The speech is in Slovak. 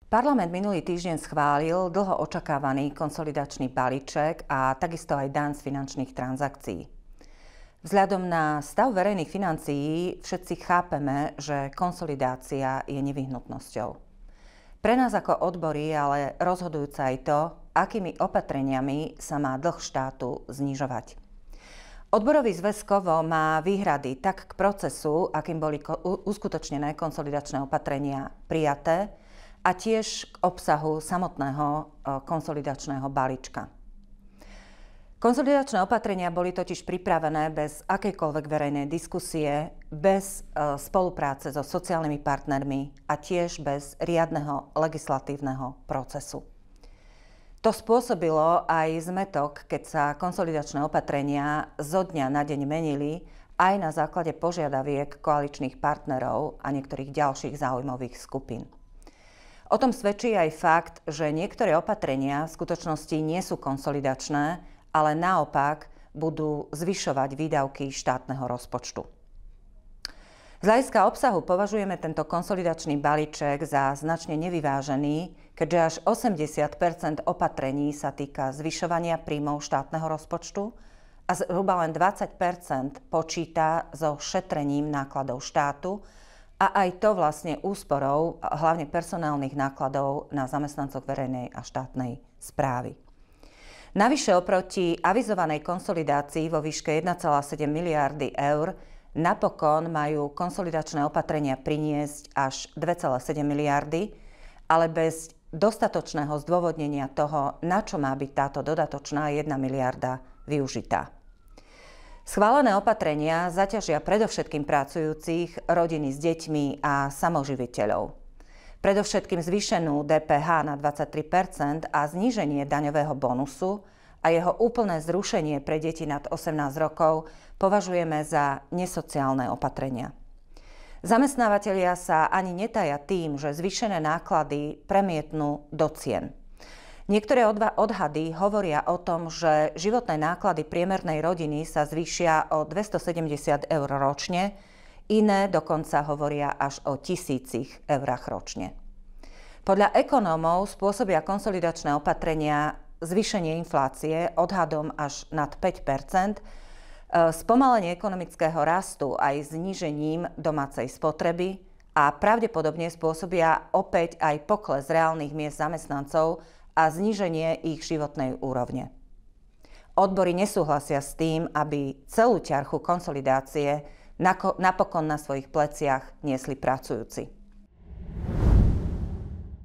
Parlament minulý týždeň schválil dlho očakávaný konsolidačný balíček a takisto aj daň z finančných transakcií. Vzhľadom na stav verejných financií všetci chápeme, že konsolidácia je nevyhnutnosťou. Pre nás ako odbory ale rozhodujúce aj to, akými opatreniami sa má dlh štátu znižovať. Odborový zväz KOVO má výhrady tak k procesu, akým boli uskutočnené konsolidačné opatrenia prijaté, a tiež k obsahu samotného konsolidačného balíčka. Konsolidačné opatrenia boli totiž pripravené bez akejkoľvek verejnej diskusie, bez spolupráce so sociálnymi partnermi a tiež bez riadneho legislatívneho procesu. To spôsobilo aj zmätok, keď sa konsolidačné opatrenia zo dňa na deň menili aj na základe požiadaviek koaličných partnerov a niektorých ďalších záujmových skupín. O tom svedčí aj fakt, že niektoré opatrenia v skutočnosti nie sú konsolidačné, ale naopak budú zvyšovať výdavky štátneho rozpočtu. Z hľadiska obsahu považujeme tento konsolidačný balíček za značne nevyvážený, keďže až 80% opatrení sa týka zvyšovania príjmov štátneho rozpočtu a zhruba len 20% počíta so šetrením nákladov štátu, a aj to vlastne úsporou hlavne personálnych nákladov na zamestnancoch verejnej a štátnej správy. Navyše oproti avizovanej konsolidácii vo výške 1,7 miliardy eur napokon majú konsolidačné opatrenia priniesť až 2,7 miliardy, ale bez dostatočného zdôvodnenia toho, na čo má byť táto dodatočná 1 miliarda využitá. Schválené opatrenia zaťažia predovšetkým pracujúcich, rodiny s deťmi a samoživiteľov. Predovšetkým zvýšenú DPH na 23% a zníženie daňového bonusu a jeho úplné zrušenie pre deti nad 18 rokov považujeme za nesociálne opatrenia. Zamestnávatelia sa ani netajia tým, že zvýšené náklady premietnú do cien. Niektoré odhady hovoria o tom, že životné náklady priemernej rodiny sa zvýšia o 270 eur ročne, iné dokonca hovoria až o 1000 eurách ročne. Podľa ekonómov spôsobia konsolidačné opatrenia zvýšenie inflácie odhadom až nad 5%, spomalenie ekonomického rastu aj znížením domácej spotreby a pravdepodobne spôsobia opäť aj pokles reálnych miest zamestnancov a zníženie ich životnej úrovne. Odbory nesúhlasia s tým, aby celú ťarchu konsolidácie napokon na svojich pleciach niesli pracujúci.